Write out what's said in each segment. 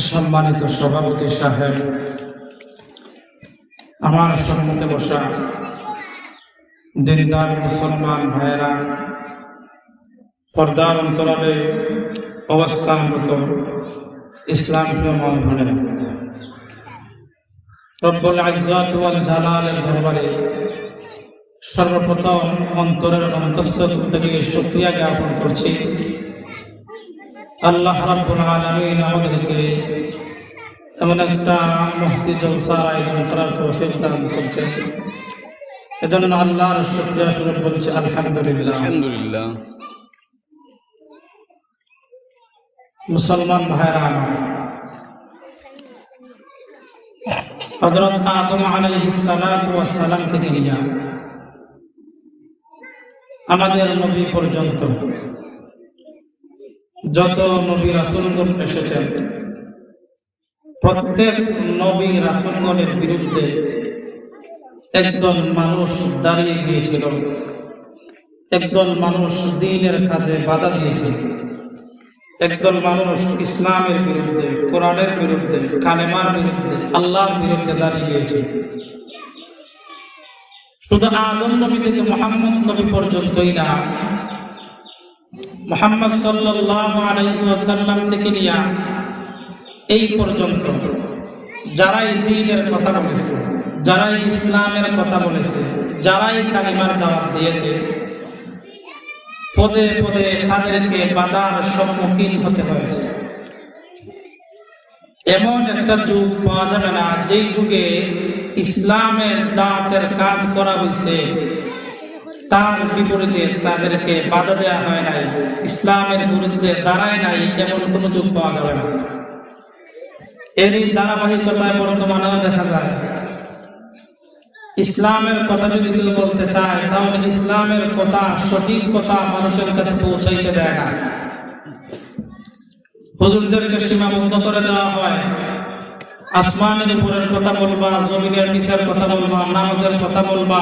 সম্মানিত সভাপতি সাহেব, আমার সম্মুখে বসা দিনদার মুসলমান ভাইয়েরা, পর্দার অন্তরালে অবস্থানরত ইসলাম প্রিয় মন ভাইয়েরা, রব্বুল ইজ্জত ওয়াল জালালের দরবারে সর্বপ্রথম অন্তরের অন্তঃস্থল থেকে শুকরিয়া জ্ঞাপন করছি। আল্লাহ রাব্বুল আলামিন আমাদেরকে এমন একটা মুফতি জলসার আয়োজন করার তৌফিক দান করেছেন, এজন্য আল্লাহর শুকরিয়া স্বরূপ বলছি আলহামদুলিল্লাহ। আলহামদুলিল্লাহ। মুসলমান ভাইরা, হযরত আদম আলাইহিস সালাতু ওয়াস সালাম থেকে নিয়ে আমাদের নবী পর্যন্ত যত নবী রাসূলগণ এসেছেন, প্রত্যেক নবী রাসূলগণের বিরুদ্ধে একদল মানুষ দাঁড়িয়ে গিয়েছিল, একদল মানুষ দ্বীনের কাজে বাধা দিয়েছে, একদল মানুষ ইসলামের বিরুদ্ধে, কোরআনের বিরুদ্ধে, কালেমার বিরুদ্ধে, আল্লাহর বিরুদ্ধে দাঁড়িয়ে গিয়েছে। শুধু আদম নবী থেকে মুহাম্মদ নবী পর্যন্তই না, মুহাম্মদ সাল্লাল্লাহু আলাইহি ওয়াসাল্লাম থেকে নিয়ে এই পর্যন্ত যারাই দ্বীনের কথা বলেছে, যারাই ইসলামের কথা বলেছে, যারাই কালিমার দাওয়াত দিয়েছে, পদে পদে তাদেরকে বাধার সম্মুখীন হতে হয়েছে। এমন একটা যুগ পাওয়া যাবে না যেই যুগে ইসলামের দাওয়াতের কাজ করা হয়েছে, তার বিপরীতে তাদেরকে বাধা দেওয়া হয় নাই, ইসলামের বিরুদ্ধে দাঁড়ায় নাই, এমন কোন যুগ পাওয়া যাবে না। এরই ধারাবাহিকতায় বর্তমানেও দেখা যায়। ইসলামের কথা যদি কেউ বলতে চায়, তাহলে ইসলামের কথা, সঠিক কথা মানুষের কাছে পৌঁছাইতে দেয় না। হুজুরদেরকে সীমাবদ্ধ করে দেওয়া হয়। আসমানের উপরের কথা বলবা, জমিনের নিচের কথা বলবা, নামাজের কথা বলবা,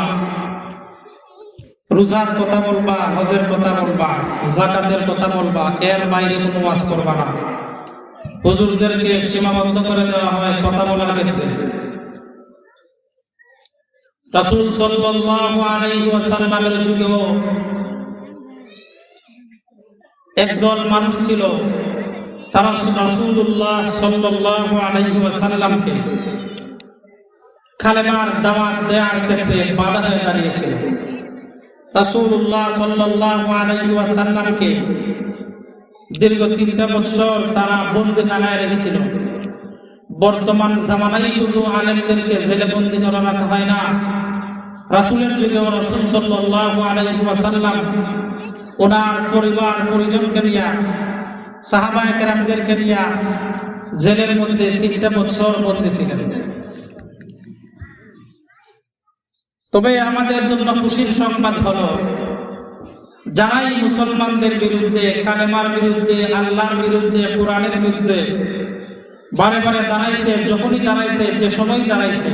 রোজার কথা বলবা, হজের কথা বলবা, যাকাতের কথা বলবা, এর বাইরে কোনো ওয়াজ করবা না। হুজুরদেরকে সীমাবদ্ধ করে দেওয়া হয় কথা বলার ক্ষেত্রে। রাসূল সাল্লাল্লাহু আলাইহি ওয়াসাল্লামের যুগেও একদল মানুষ ছিল, তারা রাসূলুল্লাহ সাল্লাল্লাহু আলাইহি ওয়াসাল্লামকে কালেমার দাওয়াত দেওয়ার ক্ষেত্রে বাধা হয়ে দাঁড়িয়েছিল। রাসূলুল্লাহ সাল্লাল্লাহু আলাইহি ওয়াসাল্লামকে দীর্ঘ 3টা বছর তারা বন্দিখানায় রেখেছিল। বর্তমান জামানায় শুধু আলেমদেরকে জেলে বন্দী করে রাখা হয় না, রাসূলের যুগেও রাসূল সাল্লাল্লাহু আলাইহি ওয়াসাল্লাম ওনার পরিবার পরিজনকে নিয়ে, সাহাবায়ে কেরামদেরকে নিয়ে জেলের মধ্যে 3টা বছর বন্দী ছিলেন। তবে আমাদের জন্য খুশির সংবাদ হলো, যারাই মুসলমানদের বিরুদ্ধে, কালেমার বিরুদ্ধে, আল্লাহর বিরুদ্ধে, কোরআনের বিরুদ্ধে বারে বারে দাঁড়াইছে, যখনই দাঁড়াইছে, যে সময় দাঁড়াইছে,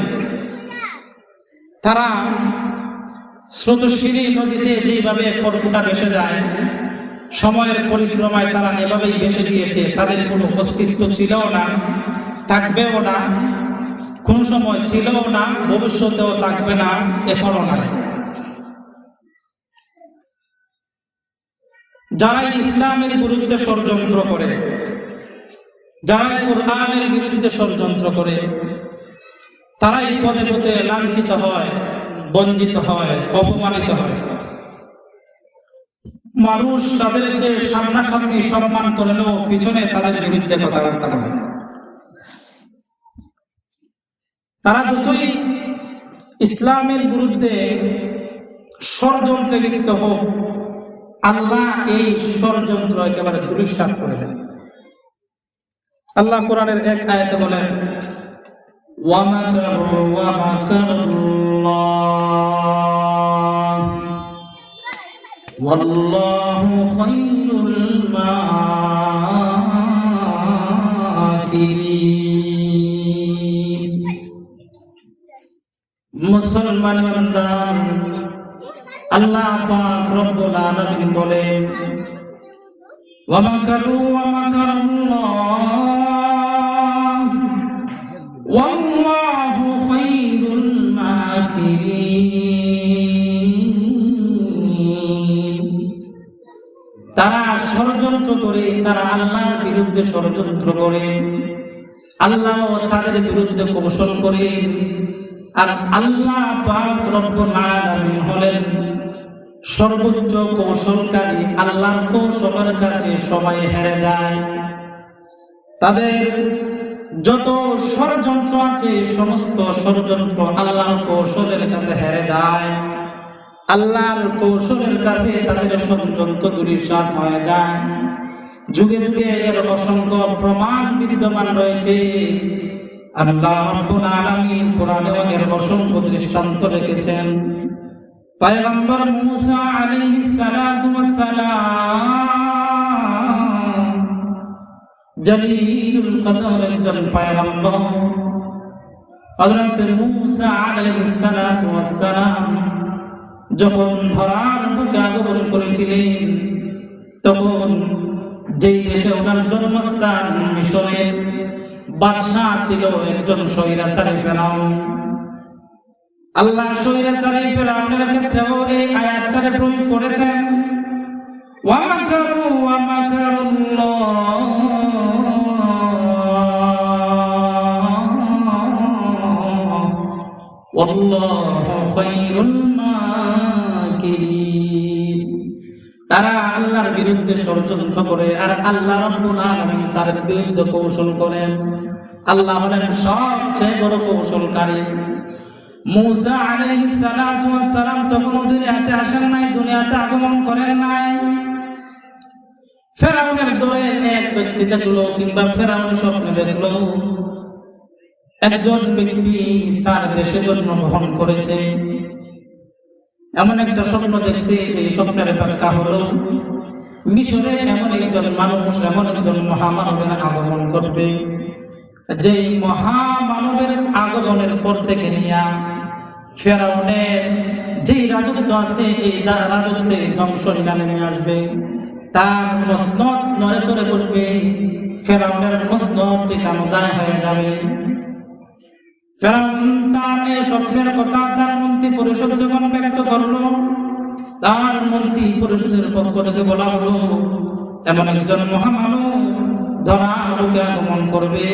তারা স্রোতস্বিনী নদীতে যেভাবে খড়কুটা ভেসে যায়, সময়ের পরিক্রমায় তারা এভাবেই ভেসে গিয়েছে। তাদের কোনো অস্তিত্ব ছিল না, থাকবেও না, কোন সময় ছিল না, ভবিষ্যতেও থাকবে না, এখনো নাই। যারা ইসলামের বিরুদ্ধে ষড়যন্ত্র করে, যারা কোরআনের বিরুদ্ধে ষড়যন্ত্র করে, তারাই পদে পদে লাঞ্ছিত হয়, বঞ্চিত হয়, অপমানিত হয়। মানুষ তাদেরকে সামনাসামনি সম্মান করলেও পিছনে তাদের বিরুদ্ধে কথাবার্তা বলে। তারা যতই ইসলামের বিরুদ্ধে ষড়যন্ত্রে লিপ্ত হোক, আল্লাহ এই ষড়যন্ত্র একেবারে দুলিশাত করে দেন। আল্লাহ কোরআনের এক আয়াতে বলেন, ওয়া মাকারু ওয়া মাকারুল্লাহ ওয়াল্লাহু খায়রুল মাকিরিন। মুসলমান বান্দা, আল্লাহ পাক রব্বুল আলামিন বলেন, ওয়া মাকারু ওয়া মাকারুল্লাহ তারা আল্লাহর বিরুদ্ধে ষড়যন্ত্র করে, আল্লাহ তাদের বিরুদ্ধে কৌশল করে। আর আল্লাহ পাক রব্বুল আলামিন হলেন সর্বোচ্চ কৌশলকারী। আল্লাহর কৌশলের কাছে সবাই হেরে যায়। তাদের যত ষড়যন্ত্র আছে সমস্ত ষড়যন্ত্র আল্লাহর কৌশলের কাছে হেরে যায়। আল্লাহর কৌশলের কাছে তাদের ষড়যন্ত্র দুরিশাত হয়ে যায়। যুগে যুগে এর অসংখ্য প্রমাণ বিদ্যমান রয়েছে। আল্লাহ রাব্বুল আলামিন কোরআনে এর অসংখ্য দৃষ্টান্ত রেখেছেন। পয়গম্বর মুসা আলাইহিস সালাতু ওয়াস সালাম জলিলুল কদর একজন পয়গম্বর। হযরত মুসা আলাইহিস সালাতু ওয়াস সালাম যখন ধরার বুকে আগমন করেছিলেন, তখন যেই দেশে ওনার জন্মস্থান মিশরের বাদশাহ ছিল একজন স্বৈরাচারী ফেরাউন। আল্লাহ স্বৈরাচারী ফেরাউনের ক্ষেত্রেও এই আয়াতটাকে প্রয়োগ করেছেন, ওয়া মাকারু ওয়া মাকারুল্লাহ ওয়াল্লাহু খায়রুল মাকিরিন। তারা আল্লাহর বিরুদ্ধে ষড়যন্ত্র করে আর আল্লাহ রাব্বুল আলামিন তার বিরুদ্ধে কৌশল করেন। আল্লাহ হলেন সবচেয়ে বড় কৌশলকারী। মুসা আলাইহিস সালাতু ওয়াস সালাম তখন দুনিয়াতে আসেন নাই, দুনিয়াতে আগমন করেন নাই। ফেরাউনের দলে এক ব্যক্তি দেখলো, কিংবা ফেরাউন স্বপ্নে দেখলো একজন ব্যক্তি তার দেশে জন্মগ্রহণ করেছে। এমন একটা স্বপ্ন দেখছে যে স্বপ্নের ব্যাখ্যা হলো মিশরে এমন একজন মানুষ, এমন একজন মহামানবের আগমন ঘটবে, যেই মহামানবের আগমনের পর থেকে নিয়ে ফেরাউনের যেই রাজত্ব আছে এই রাজত্বে ধ্বংস নেমে আসবে। তার মসনদ নড়ে চড়ে পড়বে, ফেরাউনের মসনদ ঠিকানো দায় হয়ে যাবে। ফেরাউন তার এই স্বপ্নের কথা তার মন্ত্রী পরিষদ যখন ব্যক্ত করলো, তার মন্ত্রী পরিষদের পক্ষ থেকে বলা হলো এমন একজন মহামানব ধরা লোকে আগমন করবে,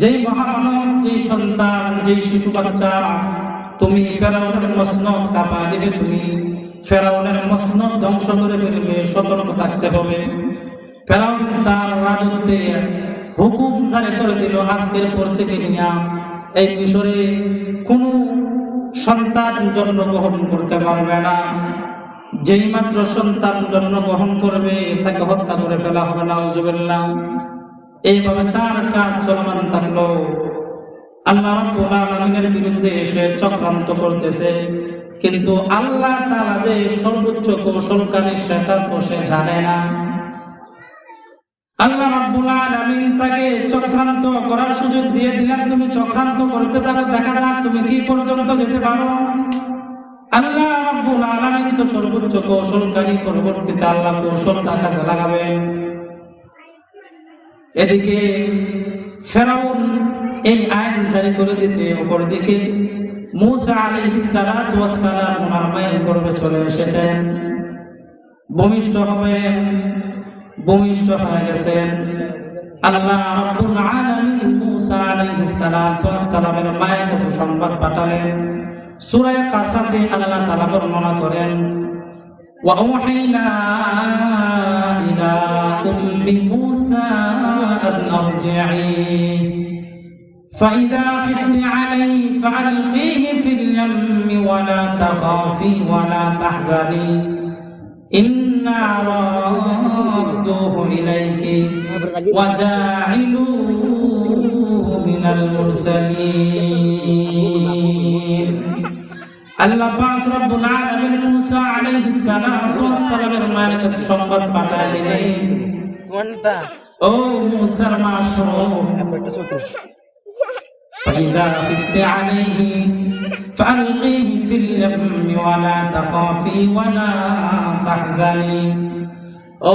যেই মহামানব, যেই সন্তান, যেই শিশু বাচ্চা তুমি ফেরাউনের মসনদ কাঁপা দিবে, তুমি ফেরাউনের মসনদ ধ্বংস করে ফেলবে, সতর্ক থাকতে হবে। ফেরাউন তার রাজত্বে হুকুম জারি করে দিল, আজকের পর থেকে নিয়ে এই মিশরে কোনো সন্তান জন্মগ্রহণ করতে পারবে না। যেই মাত্র সন্তান জন্মগ্রহণ করবে তাকে হত্যা করে ফেলা হবে, নাউজুবিল্লাহ। এইভাবে তার কাজ চলমান থাকলো। আল্লাহ রাব্বুল আলামিনের বিরুদ্ধে এসে চক্রান্ত করতেছে, কিন্তু আল্লাহ তাআলা যে সর্বোচ্চ কৌশলকারী সেটা তো সে জানে না। আল্লাহ রাব্বুল আলামিন তাকে চক্রান্ত করার সুযোগ দিয়ে দিলেন, তুমি চক্রান্ত করতে থাকো, দেখা যাক তুমি কি পর্যন্ত যেতে পারো। আল্লাহ রাব্বুল আলামিন তো সর্বোচ্চ কৌশলকারী, পরবর্তীতে আল্লাহ কৌশলটা কাজে লাগাবেন। এদিকে ফেরাউন এই আইন জারি করে দিয়েছে, অপরদিকে মুসা আলাইহিস সালাতু ওয়াস সালাম ওনার মায়ের গর্ভে চলে এসেছেন, ভূমিষ্ঠ হয়ে গেছেন। আল্লাহ রাব্বুল আলামিন মুসা আলাইহিস সালাতু ওয়াস সালামের মায়ের কাছে সংবাদ পাঠালেন। সূরা কাসাসে আল্লাহ তাআলা বর্ণনা করেন, ওয়া আওহাইনা ইলা উম্মি মুসা আন আরজি'i فإذا خفت عليه فألقيه في اليم ولا تخافي ولا تحزني إنا رادوه إليك وجاعلوه من المرسلين. আল্লাহ পাক রব্বুল আলামিন মুসা আলাইহিস সালাতু ওয়াস সালামের মায়ের কাছে সংবাদ পাঠিয়ে দিলেন, ও মুসার মা শোনো, فإذا خفت عليه فألقيه في اليم ولا تخافي ولا تحزني. ও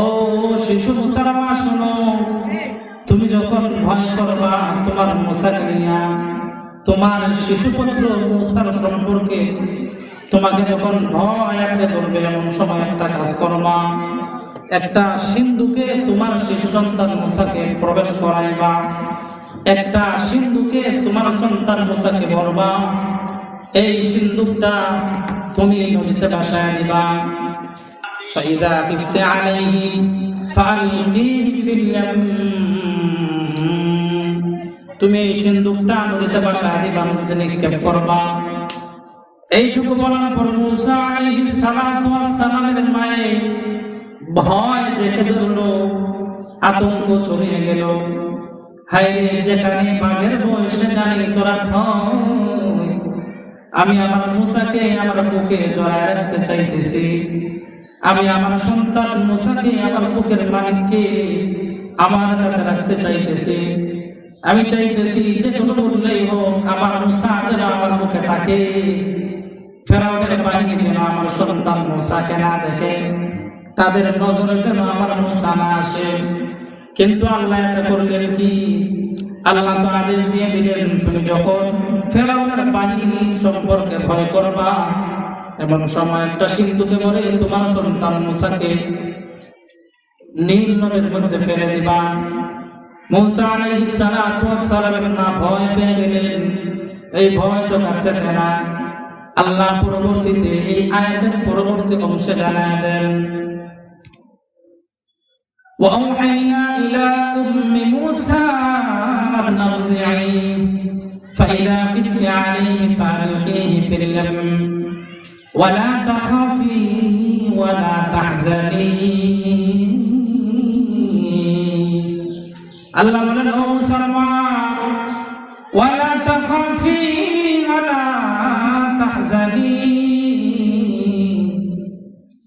শিশু মুসার মা শোনো, তুমি যখন ভয় করবা তোমার মুসাকে নিয়া, তোমার শিশুপুত্র মুসার সম্পর্কে তোমাকে যখন ভয় আঁকড়ে ধরবে, এমন সময় একটা কাজ করবা, একটা সিন্ধুকে তোমার শিশু সন্তান মুসাকে প্রবেশ করাইবা, একটা সিন্ধুকে তোমার সন্তান মুসাকে ভরবা, এই সিন্ধুকটা তুমি নদীতে ভাসায় দিবা। ফাইদা কিফতা আলাইহি ফালকিহি ফিল ইয়াম, তুমি এই সিন্ধুকটা নদীতে ভাসায় দিবা, নদীতে নিক্ষেপ করবা। এইটুকু বলার পর মুসা আলাইহিস সালাতু ওয়াস সালামের মায়ে ভয় জেগে ধরলো, আতঙ্ক ছড়িয়ে গেল। হায় রে, যেখানে বাঘের ভয় সেখানে তোরা ভয়। আমি আমার মুসাকে আমার বুকে জড়ায় রাখতে চাইতেছি, আমি আমার সন্তান মুসাকে আমার বুকের মালিককে আমার কাছে রাখতে চাইতেছি। আমি চাইতেছি যে কোনো মূল্যেই হোক আমার মুসা যেন আমার বুকে থাকে, ফেরাউনের বাহিনী যেন আমার সন্তান মুসাকে না দেখে, তাদের নজরে যেন আমার মুসা না আসে। কিন্তু আল্লাহ এটা করলেন কি? আল্লাহ তো আদেশ দিয়ে দিলেন, তুমি যখন ফেরাউনের বাহিনী সম্পর্কে ভয় করবা, এমন সময় একটা সিন্ধুকে ভরে তোমার সন্তান মুসাকে নীল নদের মধ্যে ফেলে দিবা। মুসা আলাইহিস সালাতু ওয়াস সালামের না ভয় পেয়ে গেলেন, এই ভয় তো কাটতেছে না। আল্লাহ পরবর্তীতে এই আয়াতের পরবর্তী অংশে জানায় দেন, وأوحينا إلى أم موسى أن ارضعيه فإذا خفت عليه فألقيه في اليم ولا تخافي ولا تحزني। আল্লাহ বলেন, ও মুসলমা, ওয়ালা তাখাফি ওয়ালা তাহজানি,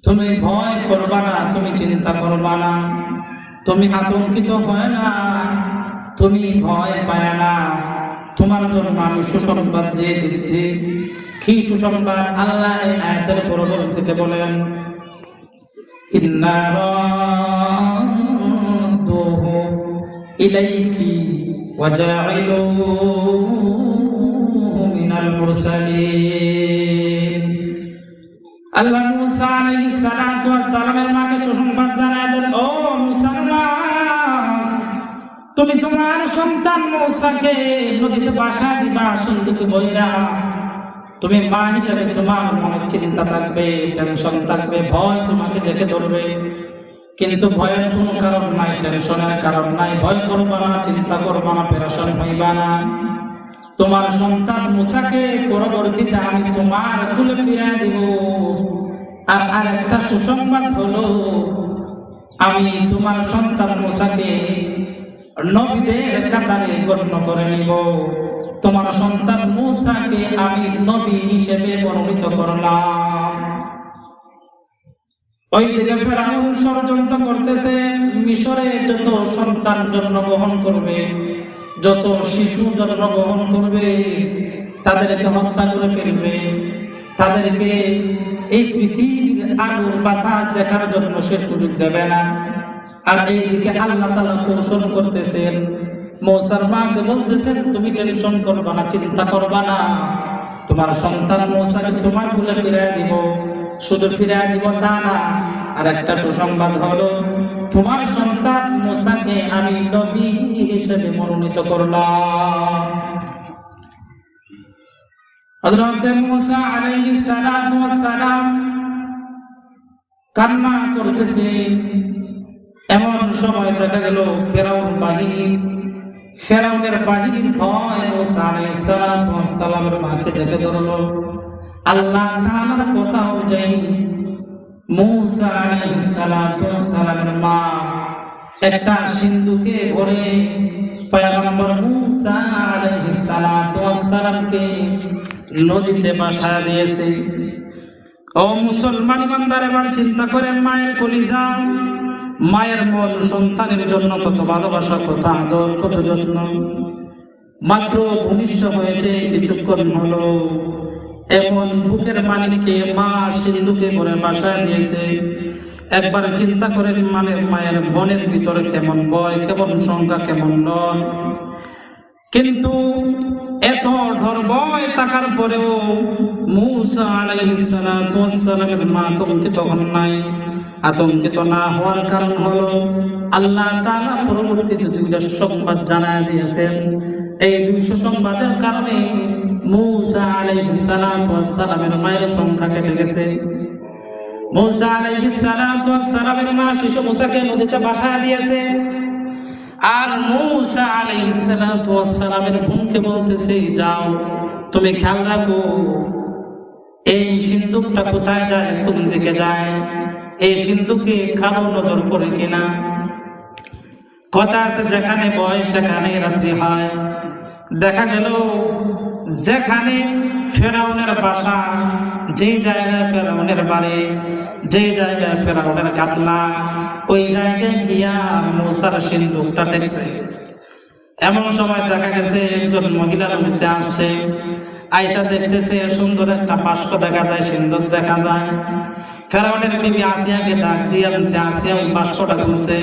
তুমি ভয় করবা না, তুমি চিন্তা করবা না, তুমি আতঙ্কিত হয় না, তুমি ভয় পায় না। তোমার জন্য আমি সুসংবাদ দিয়ে দিচ্ছি। কি সুসংবাদ? আল্লাহ এই আয়াতের পরবর্তীতে বলেন, ইন্না রাদুহু ইলাইকি ওয়া জাইলুহু মিনাল মুরসালিন। আল্লাহ মুসা আলাইহিস সালাতু ওয়াস সালামের মাকে সুসংবাদ জানায় দেন, ও মুসলমান, তুমি তোমার সন্তান মুসাকে নদীতে ভাসায় দিবা, সিন্ধুকে বইরা। তুমি মা হিসেবে তোমার মনে চিন্তা থাকবে, টেনশন থাকবে, ভয় তোমাকে জেগে ধরবে, কিন্তু ভয়ের কোনো কারণ নাই, টেনশনের কারণ নাই। ভয় করবা না, চিন্তা করবা না, পেরেশান হইবা না। তোমার সন্তান মুসাকে পরবর্তীতে আমি তোমার কুলে ফিরিয়ে দিব। আর আরেকটা সুসংবাদ হলো, আমি তোমার সন্তান মুসাকে নবীদের কাতারে গণ্য করে নিব। তোমার সন্তান মুসাকে আমি নবী হিসেবে মনোনীত করলাম। ওইদিকে ফেরাউন ষড়যন্ত্র করতেছে, মিশরে যত সন্তান জন্মগ্রহণ করবে, যত শিশু জন্মগ্রহণ করবে, তাদেরকে হত্যা করে ফেলবে, তাদেরকে এই পৃথিবীর আলোর বাতাস দেখার জন্য সে সুযোগ দেবে না। আর এইদিকে আল্লাহ তাআলা কৌশল করতেছেন, মুসার মাকে বলতেছেন, তুমি টেনশন করবা না, চিন্তা করবা না, তোমার সন্তান মুসাকে তোমার কুলে ফিরিয়ে দিব। শুধু ফিরিয়ে দিব তা না, আর একটা সুসংবাদ হলো, তোমার সন্তান মুসাকে আমি নবী হিসেবে মনোনীত করলাম। হযরত মুসা আলাইহিস সালাতু ওয়াস সালাম কান্না করতেছে। এমন সময় দেখা গেল ফেরাউনের বাহিনীর ভয় মুসা আলাইহিস সালাতু ওয়াস সালামের মাকে জেগে ধরলো। আল্লাহ তাআলার কথা অনুযায়ী মুসা আলাইহিস সালাতু ওয়াস সালামের মা একটা সিন্ধুকে ভরে পয়গম্বর মুসা আলাইহিস সালাতু ওয়াস সালামকে নদীতে ভাসায় দিয়েছে। ও মুসলমান ইমানদার, এবার চিন্তা করেন, মায়ের কলিজা, মায়ের মন সন্তানের জন্য কত ভালোবাসা, কত আদর, কত যত্ন। মাত্র ভূমিষ্ঠ হয়েছে কিছুক্ষণ হলো, এমন বুকের মালিককে মা সিন্ধুকে ভরে ভাসায় দিয়েছে। একবার চিন্তা করেন, মায়ের মনের ভিতরে কেমন ভয়, কেমন শঙ্কা, কেমন ডর। কিন্তু এত ডর ভয় থাকার পরেও মুসা আলাইহিস সালাতু ওয়াস সালামের মা কমতি তখন নাই। আতঙ্কিত না হওয়ার কারণ হলো আল্লাহ তাআলা পরবর্তীতে দুইটা সংবাদ জানায় দিয়েছেন। এই দুই সংবাদের কারণে মূসা আলাইহিস সালাতু ওয়াস সালামের মায়ের সংখ্যা কেটে গেছে। মূসা আলাইহিস সালাতু ওয়াস সালামের মা শিশু মূসাকে নদীতে ভাসায় দিয়েছে। আর মূসা আলাইহিস সালাতু ওয়াস সালামের বোনকে বলতেছে, যাও তুমি খেয়াল রাখো এই সিন্ধুকটা কোথায় যায়, কোন দিকে যায়, এই সিন্ধুকে কারো নজর পড়ে কিনা। কথা আছে যেখানে ভয় সেখানে রাত্রি হয়। দেখা গেল যেখানে ফেরাউনের বাসা, যেই জায়গায় ফেরাউনের বাড়ি, যেই জায়গায় ফেরাউনের কাতলা, ওই জায়গায় গিয়া মূসার সিন্ধুকটা টেকছে। এমন সময় দেখা গেছে একজন মহিলা নদীতে আসছে, আয়েশা দেখতেছে সুন্দর একটা বাস্ক দেখা যায়, সিন্ধুক দেখা যায়। ফেরাউনের বিবি আসিয়াকে ডাক দিয়ে আনছে, আসিয়া ওই বাস্কটা খুলছে,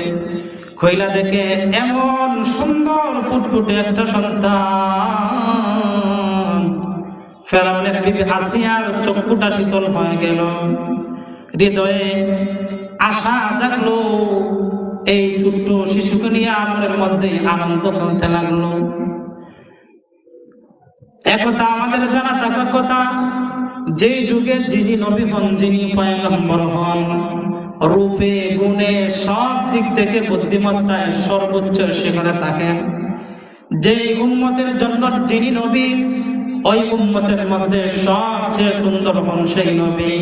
খইলা দেখে এমন সুন্দর ফুটফুটে একটা সন্তান। ফেরাউনের বিবি আসিয়ার চক্ষুটা শীতল হয়ে গেল, হৃদয়ে আশা জাগলো, এই ছোট্ট শিশুকে নিয়ে আমলের মধ্যে আনন্দ ফেলতে লাগলো। একথা আমাদের জানা থাকার কথা, যে যুগে যিনি নবী হন, যিনি পয়গম্বর হন, রূপে গুণে সব দিক থেকে বুদ্ধিমত্তায় সর্বোচ্চ শিখরে থাকেন, যেই উম্মতের জন্য যিনি নবী, ওই উম্মতের মধ্যে সবচেয়ে সুন্দর হন সেই নবী,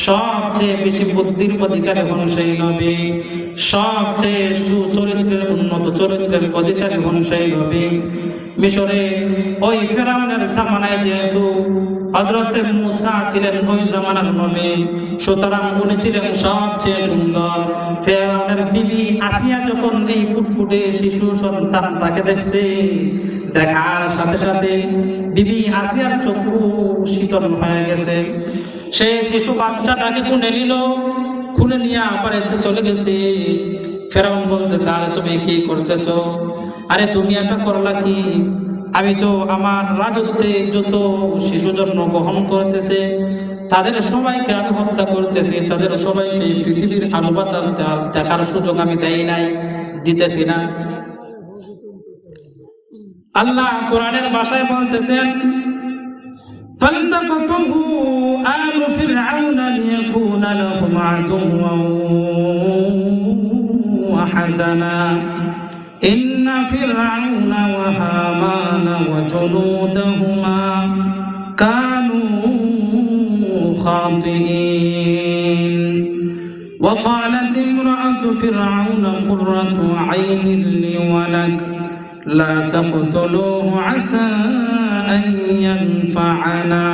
সবচেয়ে বেশি বুদ্ধির অধিকারী হন সেই নবী, সবচেয়ে সুচরিত্রের উন্নত চরিত্রের অধিকারী হন সেই নবী। মিশরে ওই ফেরাউনের জামানায় যেহেতু হযরত মূসা ছিলেন ওই জামানার নবী, সুতরাং উনি ছিলেন সবচেয়ে সুন্দর। ফেরাউনের বিবি আসিয়া যখন এই ফুটফুটে শিশু সন্তানটাকে দেখছে, দেখার সাথে সাথে বিবি আসিয়ার চক্ষু শীতল হয়ে গেছে। সে শিশু বাচ্চাটাকে খুলে নিল, খুলে নিয়ে আবার চলে গেছে। ফেরাউন বলতেছে, আরে তুমি কি করতেছো? আরে তুমি একটা করলা কি? আমি তো আমার রাজত্বে যত শিশু জন্ম গ্রহণ করতেছে তাদের সবাইকে আমি হত্যা করতেছি, তাদের সবাইকে পৃথিবীর আলো বাতাস দেখার সুযোগ আমি দেই নাই, দিতেছি না। আল্লাহ কোরআনের ভাষায় বলতেছেন, فَالْتَقَطَهُ آلُ فِرْعَوْنَ لِيَكُونَ لَهُمْ عَدُوًّا وَحَزَنًا إِنَّ فِرْعَوْنَ وَهَامَانَ وَجُنُودَهُمَا كَانُوا خَاطِئِينَ وَقَالَتِ امْرَأَتُ فِرْعَوْنَ قُرَّةُ عَيْنٍ لِّي وَلَكَ لا تقتلوه عسى أن ينفعنا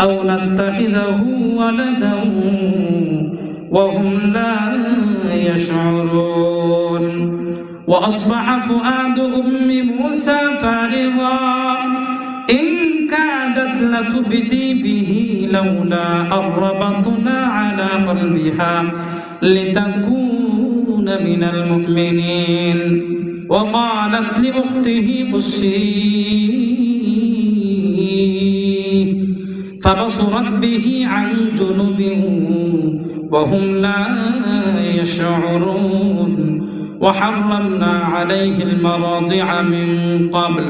أو نتخذه ولدا وهم لا يشعرون وأصبح فؤاد أم موسى فارغا إن كادت لتبدي به لولا أن ربطنا على قلبها لتكون من المؤمنين وقالت لأخته قصيه فبصرت به عن جنب وهم لا يشعرون وحرمنا عليه المراضع من قبل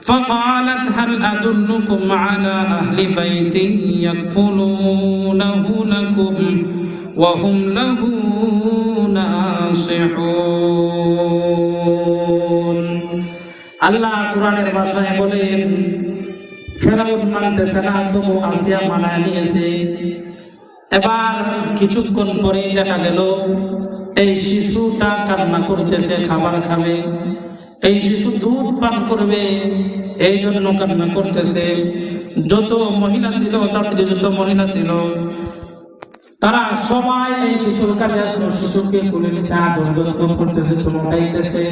فقالت هل أدلكم على أهل بيت يكفلونه لكم وهم له নাসিহুন। আল্লাহ কোরআনের ভাষায় বলেন, ফেরাউন মানতেছে না, তবু আসিয়া মানায় নিয়েছে। এবার কিছুক্ষণ পরে দেখা গেল এই শিশুটা কান্না করতেছে, খাবার খাবে, এই শিশু দুধ পান করবে, এই জন্য কান্না করতেছে। যত মহিলা ছিল, তাদের যত মহিলা ছিল, তারা সবাই এই শিশুর কাছে শিশুকে তুলে নিচ্ছে, আদর যত্ন করতেছে, চুমো খাইতেছে।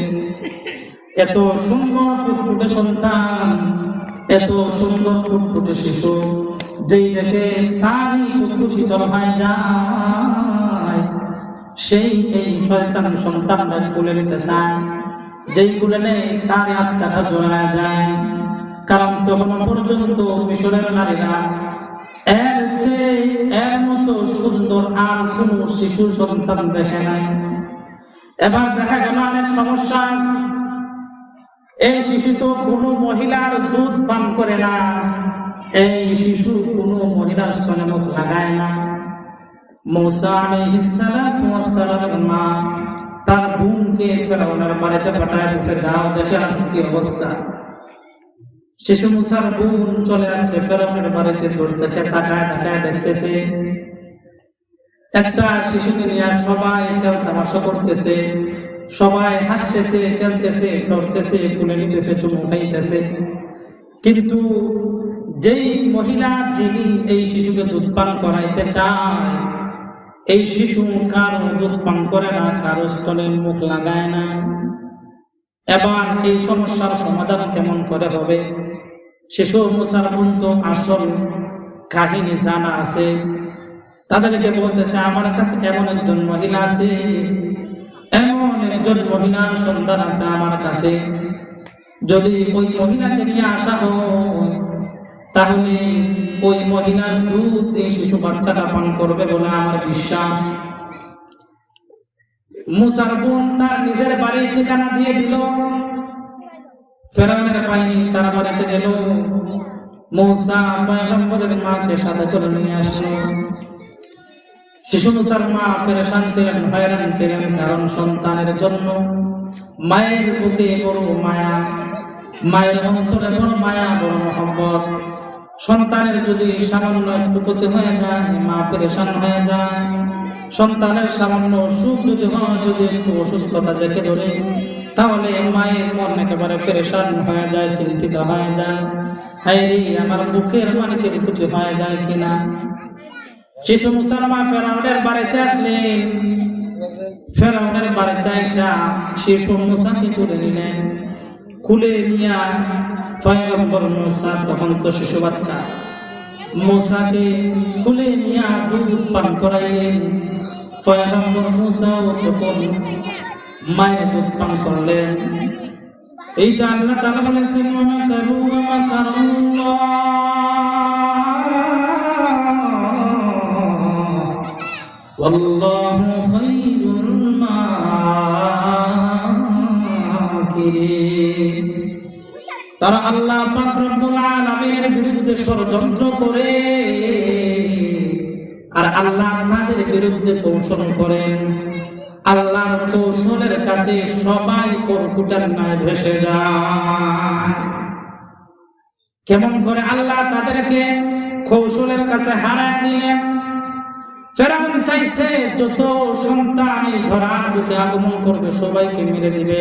এত সুন্দর ফুটফুটে সন্তান, এত সুন্দর ফুটফুটে শিশু, যেই দেখে তারই চক্ষু শীতল হয়ে যায়, সেই এই শয়তান সন্তানটাকে তুলে নিতে চায়। যেই তুলে নেয় তার আত্মাটা জড়ায় যায়। কারণ তখন পর্যন্ত মিশরের নারীরা এর মতো সুন্দর আর কোন শিশু সন্তান দেখে নাই। এবার দেখা গেল অনেক সমস্যা। এই শিশু তো কোনো মহিলার দুধ পান করে না, এই শিশু কোনো মহিলার স্তনে মুখ লাগায় না। মূসা আলাইহিস সালাতু ওয়াস সালামের মা তার বোনকে ফেরাউনের বাড়িতে পাঠাইতেছে, যাও দেখে আসো কি অবস্থা। শিশু মূসার বোন চলে আসছে ফেরাউনের বাড়িতে, দূর থেকে তাকায় তাকায় দেখতেছে একটা শিশুকে নিয়ে সবাই খেল তামাশা করতেছে, সবাই হাসতেছে, খেলতেছে, চড়তেছে, কুলে নিতেছে, চুমু খাইতেছে। কিন্তু যেই মহিলা যিনি এই শিশুকে দুধ পান করাইতে চায়, এই শিশু কারো দুধ পান করে না, কারো স্তনে মুখ লাগায় না। এবার এই সমস্যার সমাধান কেমন করে হবে? শিশু মূসার বোন তো আসল কাহিনী জানা আছে, তাদেরকে বলতেছে আমার কাছে এমন একজন মহিলা আছে, এমন একজন মহিলার সন্তান আছে আমার কাছে, যদি ওই মহিলাকে নিয়ে আসা হয় তাহলে ওই মহিলার দুধ এই শিশু বাচ্চাটা পান করবে বলে আমার বিশ্বাস। মূসার বোন তার নিজের বাড়ির ঠিকানা দিয়ে দিল। ফেরাউনের বাহিনী তার বাড়িতে গেল, মূসা পয়গম্বরের মাকে সাথে করে নিয়ে আসলো। শিশু মূসার মা পেরেশান ছিলেন, হয়রান ছিলেন, কারণ সন্তানের জন্য মায়ের বুকে বড় মায়া, মায়ের অন্তরে বড় মায়া, বড় মহব্বত। সন্তানের যদি সামান্য একটু ক্ষতি হয়ে যায় মা পেরেশান হয়ে যায়, সন্তানের সামান্য অসুখ যদি হয়, যদি একটু অসুস্থতা জেঁকে ধরে, তাহলে মায়ের মন একেবারে পেরেশান হয়ে যায়, চিন্তিত হয়ে যায়, হায় রে আমার বুকের মালিকের কিছু হয়ে যায় কিনা। শিশু মূসার মা ফেরাউনের বাড়িতে আসলেন। ফেরাউনের বাড়িতে আইসা শিশু মূসাকে তুলে নিলেন। খুলে নিয়া পয়গম্বর মূসা, তখন তো শিশু বাচ্চা, মূসাকে খুলে নিয়া দুধ পান করাইলেন। পয়গম্বর মূসাও তখন মায়ের দুধ পান করলেন। এইটা আল্লাহ তাআলা বলেছেন, ওয়া মাকারু ওয়া মাকারুল্লাহ ওয়াল্লাহু খায়রুল মাকিরিন। তারা আল্লাহ পাক রব্বুল আলামিনের বিরুদ্ধে ষড়যন্ত্র করে, আর আল্লাহ তাদের বিরুদ্ধে কৌশল করেন। আল্লাহর কৌশলের কাছে সবাই কর্কুটার ন্যায় ভেসে যায়। কেমন করে আল্লাহ তাদেরকে কৌশলের কাছে হারায় দিলেন? ফেরাউন চাইছে যত সন্তান এই ধরার বুকে আগমন করবে সবাইকে মেরে দিবে,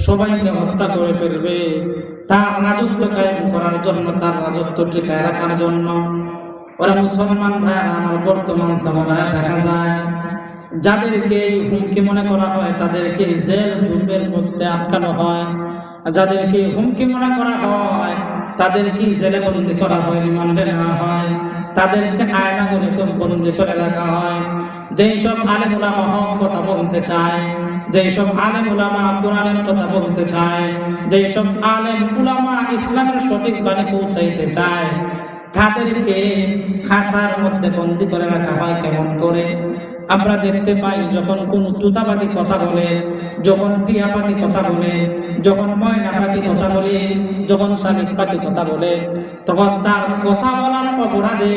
সবাইকে হত্যা করে ফেলবে, তার রাজত্ব কায়েম করার জন্য, তার রাজত্ব টিকায় রাখার জন্য। ওরা মুসলমান ভাইরা আমার, বর্তমান সময়ে দেখা যায় যাদেরকে হুমকি মনে করা হয় তাদেরকে জেল জুলুমের মধ্যে আটকানো হয়, যাদেরকে হুমকি মনে করা হয় তাদেরকে জেলে বন্দী করা হয়, রিমান্ডে নেওয়া হয়, তাদেরকে আয়না বলে বন্দী করে রাখা হয়। যেই সব আলেম উলামা হক কথা বলতে চায়, যেই সব আলেম উলামা কোরআনের কথা বলতে চায়, যেই সব আলেম উলামা ইসলামের সঠিক বাণী পৌঁছাইতে চায়, তাদেরকে খাঁচার মধ্যে বন্দী করে রাখা হয়। কেমন করে? আমরা দেখতে পাই যখন কোন তুতা পাখি কথা বলে, যখন টিয়া পাখি কথা বলে, যখন ময়না পাখি কথা বলে, যখন শালিক পাখি কথা বলে, তখন তার কথা বলার অপরাধে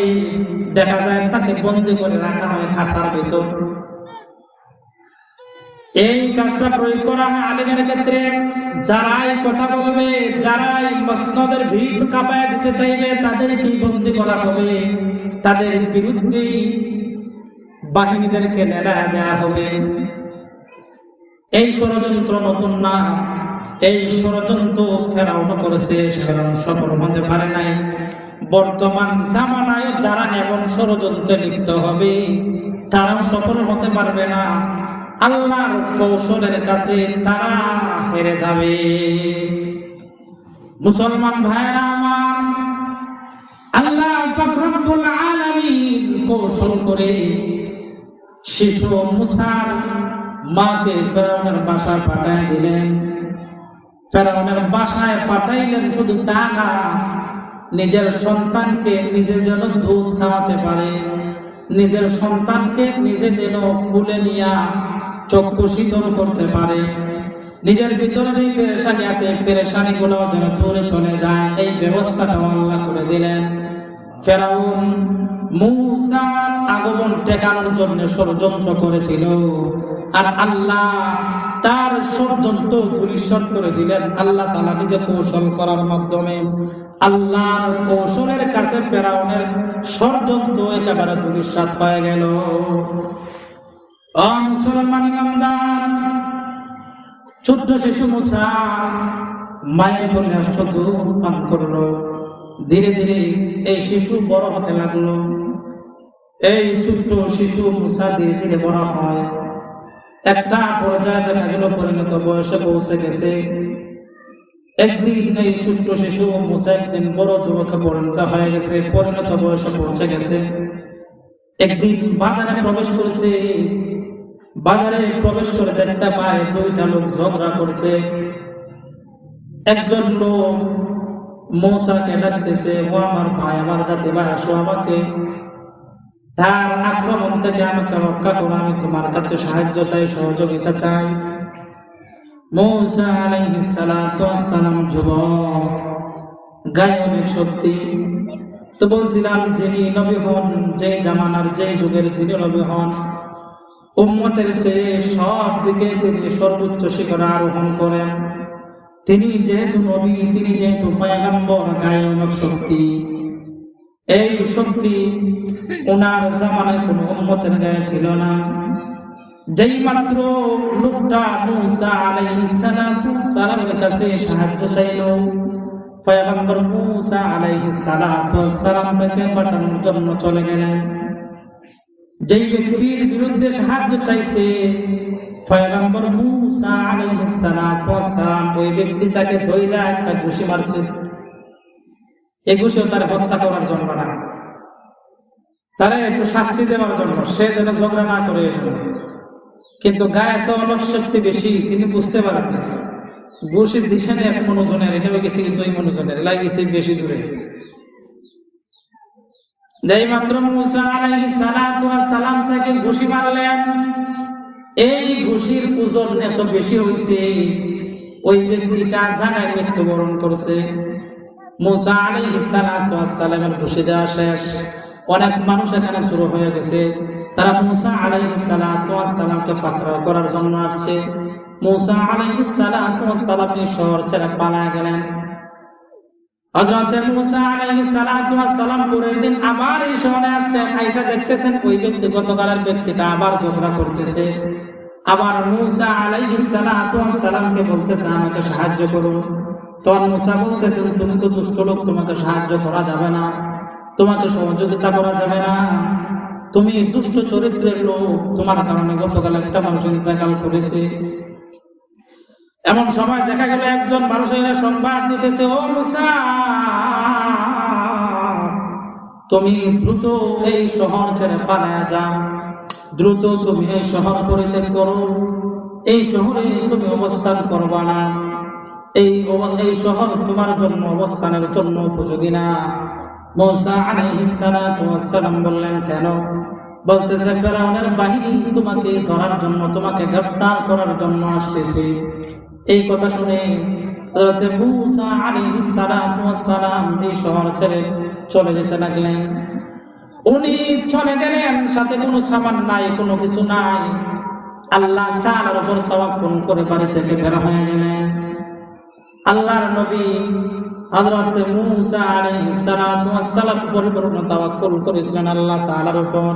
দেখা যায় তাকে বন্দী করে রাখা হয় খাঁচার ভিতর। এই কাজটা প্রয়োগ করা হয় আলেমের ক্ষেত্রে। যারাই কথা বলবে, যারাই মসনদের ভিত কাঁপায় দিতে চাইবে, তাদেরকে বন্দী করা হবে, তাদের বিরুদ্ধে বাহিনীদেরকে নেড়া দেওয়া হবে। এই ষড়যন্ত্র নতুন না, এই ষড়যন্ত্র ফেরাউন করেছে, ফেরাউন সফল হতে পারে নাই। বর্তমান জামানায় যারা এমন ষড়যন্ত্রে লিপ্ত হবে তারাও সফল হতে পারবে না। আল্লাহর কৌশলের কাছে তারা হেরে যাবে। মুসলমান ভাইরা আমার, আল্লাহ পাক রব্বুল আলামিন কৌশল করে শিশু মূসার মাকে ফেরাউনের বাসায় পাঠায় দিলেন। ফেরাউনের বাসায় পাঠাইলেন, শুধু তা না, নিজের সন্তানকে নিজে যেন দুধ খাওয়াতে পারে, নিজের সন্তানকে নিজে যেন কোলে নিয়ে চক্ষু শীতল করতে পারে, নিজের ভিতরে যে পেরেশানি আছে পেরেশানি গুলো যেন দূরে চলে যায়, এই ব্যবস্থাটা আল্লাহ করে দিলেন। ফেরাউন মূসার আগমন ঠেকানোর জন্য ষড়যন্ত্র করেছিল, আর আল্লাহ তার ষড়যন্ত্র ধূলিসাৎ করে দিলেন। আল্লাহ তাআলা নিজে কৌশল করার মাধ্যমে আল্লাহর কৌশলের কাছে ফেরাউনের ষড়যন্ত্র একেবারে ধূলিসাৎ হয়ে গেল। মুসলমান ইমানদার, ছোট্ট শিশু মূসা মায়ের বলে শুধু পান করলো। ধীরে ধীরে এই শিশু বড় হতে লাগলো। এই ছোট্ট শিশু মূসা ধীরে ধীরে বড় হয়। একটা পর্যায়ে দেখা গেল পরিণত বয়সে পৌঁছে গেছে। একদিন এই ছোট্ট শিশু মূসা একদিন বড় যুবকে পরিণত হয়ে গেছে, পরিণত বয়সে পৌঁছে গেছে। একদিন বাজারে প্রবেশ করেছে। বাজারে প্রবেশ করে দেখতে পায় দুইটা লোক ঝগড়া করছে। একজন লোক মূসাকে ডাকতেছে, ও আমার ভাই, আমার জাতি ভাই, আসো আমাকে তার আক্রমণ থেকে আমাকে রক্ষা করো, আমি তোমার কাছে সাহায্য চাই, সহযোগিতা চাই। মূসা আলাইহিস সালাতু ওয়াস সালাম যুবক, গায়ে অনেক শক্তি। তো বলছিলাম যিনি নবী হন, যে জামানার যে যুগের যিনি নবী হন, উম্মতের চেয়ে সব দিকে তিনি সর্বোচ্চ শিখরে আরোহণ করেন। তিনি যেহেতু নবী, তিনি যেহেতু পয়গম্বর, গায়ে অনেক শক্তি। এই শক্তি ওনার জামানায় কোনো উম্মতের গায়ে ছিল না। যেই মাত্র লোকটা মূসা আলাইহিস সালাতু ওয়াস সালামের কাছে সাহায্য চাইল, পয়গম্বর মূসা আলাইহিস সালাতু ওয়াস সালাম তাকে বাঁচানোর জন্য চলে গেলেন। যেই ব্যক্তির বিরুদ্ধে সাহায্য চাইছে পয়গম্বর মূসা আলাইহিস সালাতু ওয়াস সালাম, ওই ব্যক্তি তাকে ধইরা একটা ঘুষি মারছে। এই ঘুষিও তার হত্যা করার জন্য না, তারা একটু শাস্তি দেওয়ার জন্য, সে যেন ঝগড়া না করে এই জন্য। কিন্তু গায়ে তো অনেক শক্তি বেশি, তিনি বুঝতে পারেন না। ঘুষি দিছে না 1 মনোজনের, এটা হয়ে গেছে 2 মনোজনের, লাগিয়েছে বেশি দূরে। যেই মাত্র মূসা আলাইহিস সালাতু ওয়াস সালাম তাকে ঘুষি মারলেন, এই ঘুষির ওজন এত বেশি হয়েছে, ওই ব্যক্তিটা জায়গায় মৃত্যুবরণ করছে। মূসা আলাইহিস সালাতু ওয়াস সালামের ঘুষি দেওয়া শেষ। অনেক মানুষ এখানে শুরু হয়ে গেছে, তারা মূসা আলাইহিস সালাতু ওয়াস সালামকে পাকড়াও করার জন্য আসছে। মূসা আলাইহিস সালাতু ওয়াস সালাম এই শহর ছেড়ে পালায় গেলেন। হযরত মূসা আলাইহিস সালাতু ওয়াস সালাম পরের দিন আবার এই শহরে আসলেন। আয়েশা দেখতেছেন ওই ব্যক্তি, গতকালের ব্যক্তিটা আবার ঝগড়া করতেছে। আবার মূসা আলাইহিস সালাতু ওয়াস সালামকে বলতেছে, আমাকে সাহায্য করুন। তখন মূসা বলতেছেন, তুমি তো দুষ্ট লোক, তোমাকে সাহায্য করা যাবে না, তোমাকে সহযোগিতা করা যাবে না, তুমি দুষ্ট চরিত্রের লোক, তোমার কারণে গতকাল একটা মানুষ ইন্তেকাল করেছে। এমন সময় দেখা গেল একজন মানুষের সংবাদ দিতেছে, ও মূসা, তুমি দ্রুত এই শহর ছেড়ে পালায়া যাও, দ্রুত তুমি এই শহর পরিত্যাগ করো, এই শহরে তুমি অবস্থান করবা না, এই শহর তোমার জন্য অবস্থানের জন্য উপযোগী না। মূসা আলাইহিস সালাতু ওয়াস সালাম বললেন, কেন? বলতেছে, ফেরাউনের বাহিনী তোমাকে ধরার জন্য, তোমাকে গ্রেফতার করার জন্য আসতেছে। এই কথা শুনে হযরত মূসা আলাইহিস সালাতু ওয়াস সালাম এই শহর ছেড়ে চলে যেতে লাগলেন। উনি চলে গেলেন, সাথে কোনো সামান নাই, কোনো কিছু নাই। আল্লাহ তাআলার উপর তাওয়াক্কুল করে বাড়ি থেকে বের হয়ে গেলেন। আল্লাহর নবী হযরত মূসা আলাইহিস সালাতু ওয়াস সালাম পরিপূর্ণ তাওয়াক্কুল করেছিলেন আল্লাহ তাআলার উপর।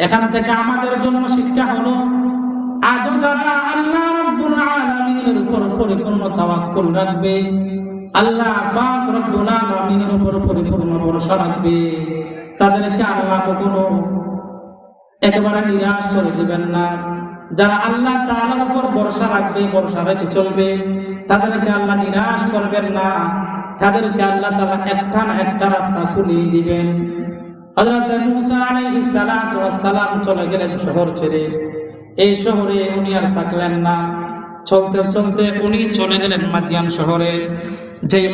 এখান থেকে আমাদের জন্য শিক্ষা হলো, আজও যারা আল্লাহ রাব্বুল আলামিনের উপর পরিপূর্ণ তাওয়াক্কুল রাখবে, আল্লাহ পাক রব্বুল আলামিনের উপর পরিপূর্ণ ভরসা রাখবে, তাদেরকে আল্লাহ কখনো একেবারে নিরাশ করে দিবেন না। যারা আল্লাহ তাআলার উপর ভরসা রাখবে, ভরসা রেখে চলবে, তাদেরকে আল্লাহ নিরাশ করবেন না, তাদেরকে আল্লাহ তাআলা একটা রাস্তা খুলে দিবেন। হযরত মূসা আলাইহিস সালাতু ওয়াস সালাম চলে গেলেন শহর ছেড়ে। এই শহরে উনি আর থাকলেন না। চলতে চলতে উনি চলে গেলেন মাদিয়ান শহরে। যেই